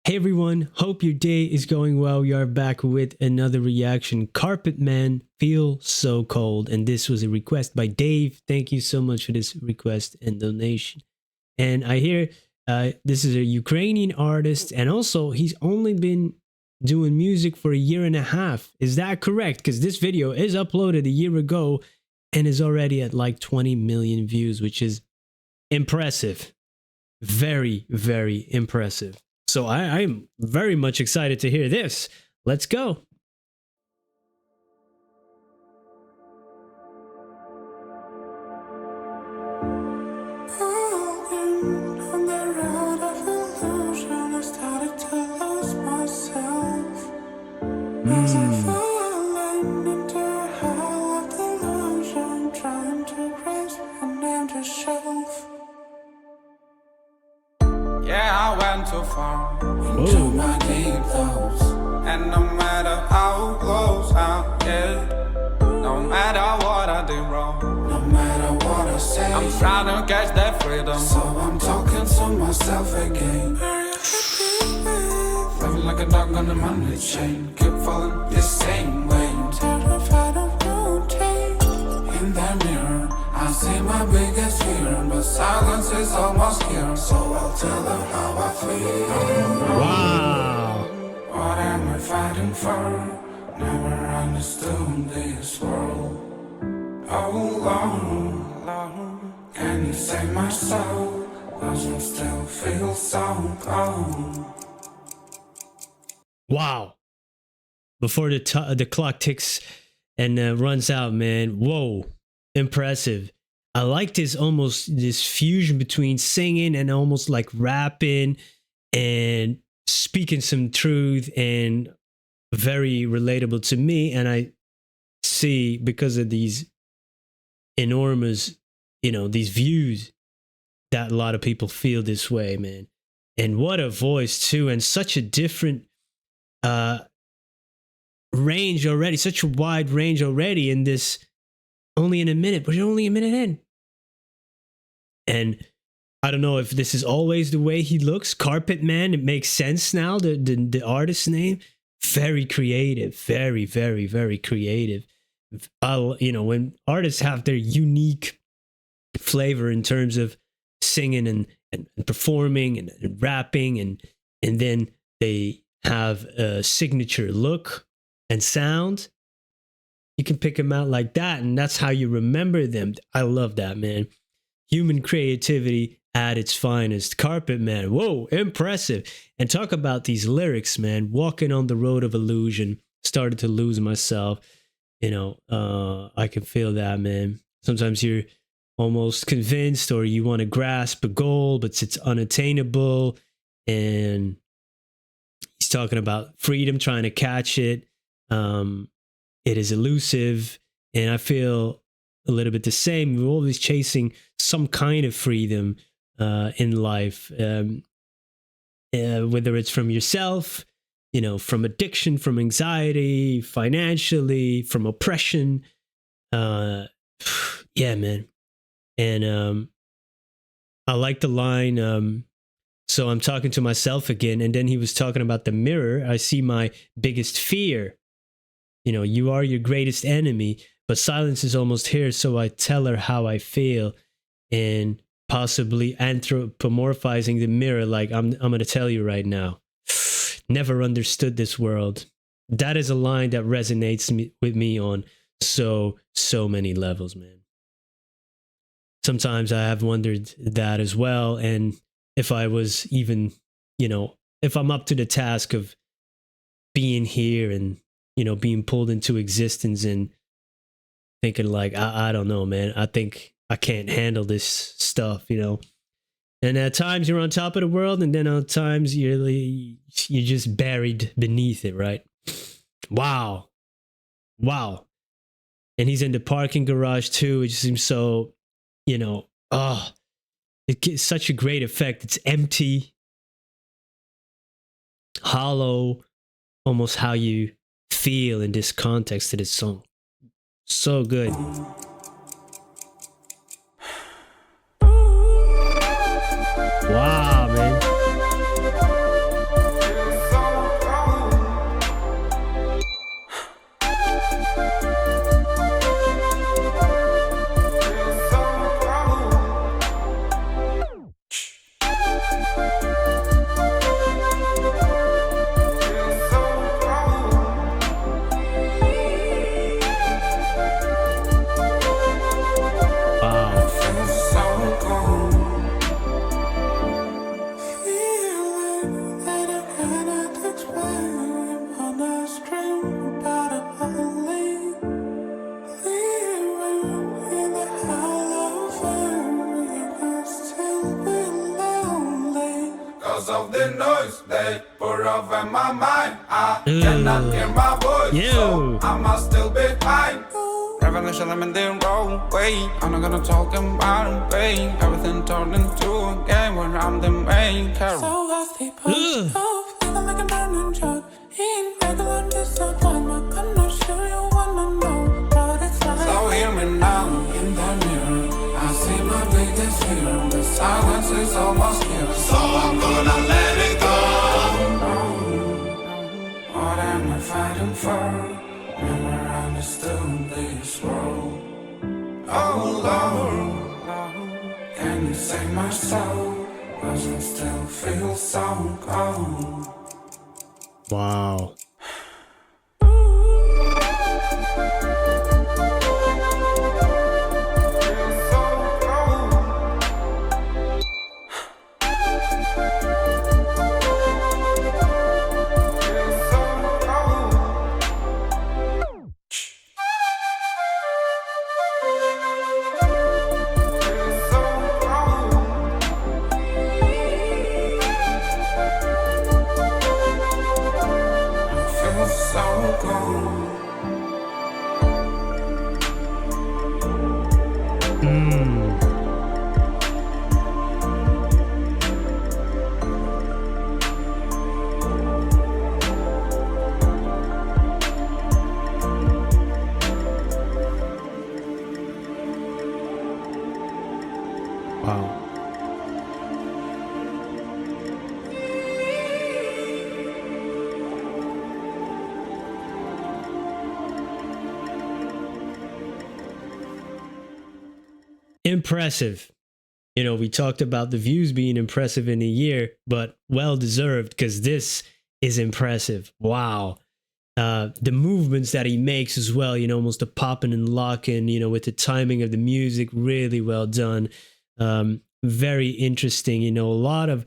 Hey everyone, hope your day is going well. We are back with another reaction. Carpetman, Feel So Cold. And this was a request by Dave. Thank you so much for this request and donation. And I hear this is a Ukrainian artist, and also he's only been doing music for a year and a half. Is that correct? Because this video is uploaded a year ago and is already at like 20 million views, which is impressive. Very, very impressive. So I'm very much excited to hear this. Let's go. Yeah, I went too far into my deep thoughts, and no matter how close I get, no matter what I did wrong, no matter what I say, I'm trying to catch that freedom. So I'm talking to myself again. Living like a dog on a money chain, keep falling the same way. Terrified of rotate in that mirror. I see my biggest fear, but silence is almost here. So I'll tell her how I feel. Wow. What am I fighting for? Never understood this world. Oh Lord, can you save my soul? Cause I still feel so cold. Wow. Before the clock ticks and runs out, man. Whoa. Impressive. I like this fusion between singing and almost like rapping and speaking some truth, and very relatable to me. And I see, because of these enormous, these views, that a lot of people feel this way, man. And what a voice too, and such a different range already, such a wide range already in this. Only in a minute, but you're only a minute in. And I don't know if this is always the way he looks. Carpetman, it makes sense now, the artist's name. Very creative, very, very, very creative. When artists have their unique flavor in terms of singing and performing and rapping, and then they have a signature look and sound, you can pick them out like that, and that's how you remember them. I love that, man. Human creativity at its finest. Carpetman, whoa, impressive. And talk about these lyrics, man. Walking on the road of illusion, started to lose myself. I can feel that, man. Sometimes you're almost convinced, or you want to grasp a goal, but it's unattainable. And he's talking about freedom, trying to catch it. It is elusive, and I feel a little bit the same. We're always chasing some kind of freedom in life, whether it's from yourself, from addiction, from anxiety, financially, from oppression. Yeah, man. And I like the line, so I'm talking to myself again, and then he was talking about the mirror. I see my biggest fear. You are your greatest enemy, but silence is almost here, so I tell her how I feel, and possibly anthropomorphizing the mirror, like I'm going to tell you right now. Never understood this world. That is a line that resonates with me on so many levels, man. Sometimes I have wondered that as well, and if I was even, if I'm up to the task of being here and being pulled into existence, and thinking like, I don't know, man. I think I can't handle this stuff, And at times you're on top of the world, and then at times you're just buried beneath it, right? Wow. And he's in the parking garage too. It just seems so, it gives such a great effect. It's empty, hollow, almost how you feel in this context of this song. So good. Wow, man. put off in my mind. I cannot hear my voice, Yo. so I must still be high. Revelation, I'm in the wrong way. I'm not gonna talk about pain. Everything turned into a game where I'm the main character. So I sleep on stove, feeling like a burning jug. Eating regular disappointment. I'm not sure you wanna know what it's like. So hear me now, in the mirror I see my biggest fear. The silence is almost here, so I'm gonna let it go. What am I fighting for? Never understood this world. Oh Lord, can you save my soul? 'Cause I still feel so cold. Wow. Wow. Impressive. You know, we talked about the views being impressive in a year, but well deserved because this is impressive. Wow. The movements that he makes as well, you know, almost the popping and locking, you know, with the timing of the music, really well done. Very interesting. You know, a lot of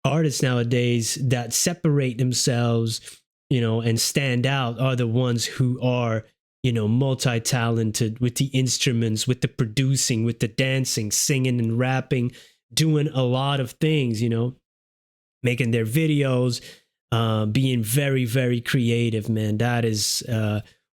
artists nowadays that separate themselves, you know, and stand out are the ones who are, you know, multi-talented with the instruments, with the producing, with the dancing, singing and rapping, doing a lot of things, you know, making their videos, being very, very creative, man. That is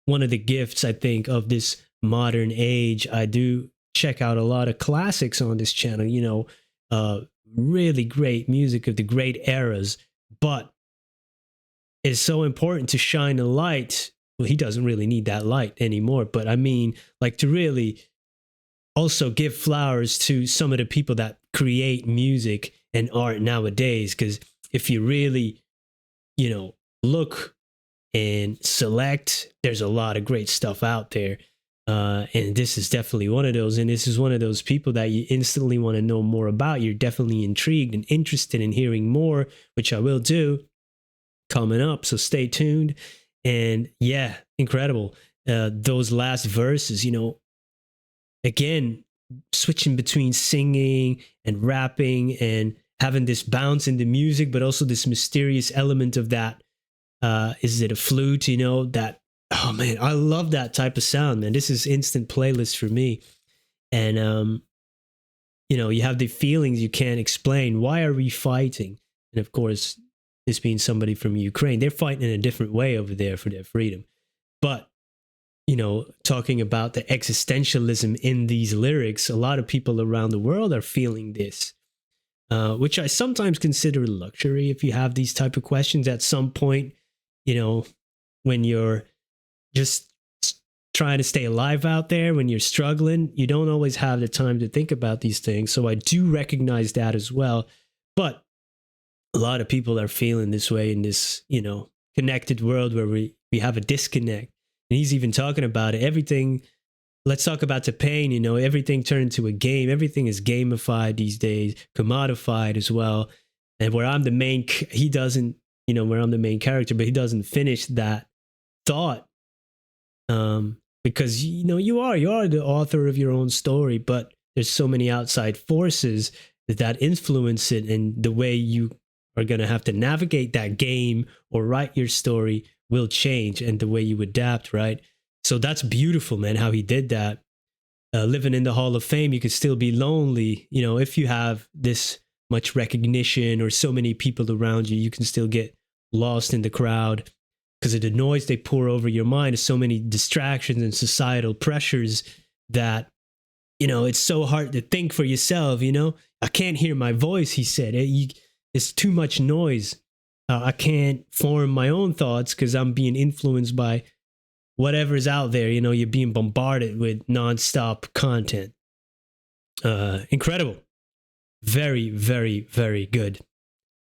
one of the gifts, I think, of this modern age. I do check out a lot of classics on this channel, you know, really great music of the great eras, but it's so important to shine a light. Well, he doesn't really need that light anymore, but I mean, like, to really also give flowers to some of the people that create music and art nowadays. Because if you really, you know, look and select, there's a lot of great stuff out there. And this is definitely one of those. And this is one of those people that you instantly want to know more about. You're definitely intrigued and interested in hearing more, which I will do coming up. So stay tuned. And yeah, incredible. Those last verses, you know, again, switching between singing and rapping and having this bounce in the music, but also this mysterious element of that. Is it a flute? You know, that, oh man, I love that type of sound, man. This is instant playlist for me. And, you know, you have the feelings you can't explain. Why are we fighting? And of course, this being somebody from Ukraine, they're fighting in a different way over there for their freedom. But, you know, talking about the existentialism in these lyrics, a lot of people around the world are feeling this, which I sometimes consider a luxury if you have these type of questions at some point, you know, when you're just trying to stay alive out there, when you're struggling, you don't always have the time to think about these things. So I do recognize that as well. But a lot of people are feeling this way in this, you know, connected world where we have a disconnect. And he's even talking about it. Everything, let's talk about the pain, you know, everything turned into a game. Everything is gamified these days, commodified as well. And where I'm the main, he doesn't, you know, where I'm the main character, but he doesn't finish that thought. Because, you know, you are the author of your own story, but there's so many outside forces that influence it, and the way you are going to have to navigate that game or write your story will change, and the way you adapt, right? So that's beautiful, man, how he did that. Living in the Hall of Fame, you could still be lonely. You know, if you have this much recognition or so many people around you, you can still get lost in the crowd because of the noise they pour over your mind. There's so many distractions and societal pressures that, you know, it's so hard to think for yourself, you know? I can't hear my voice, he said. It's too much noise. I can't form my own thoughts because I'm being influenced by whatever's out there. You know, you're being bombarded with nonstop content. Incredible. Very, very, very good.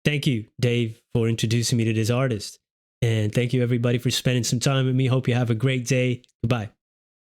Thank you, Dave, for introducing me to this artist. And thank you, everybody, for spending some time with me. Hope you have a great day. Goodbye.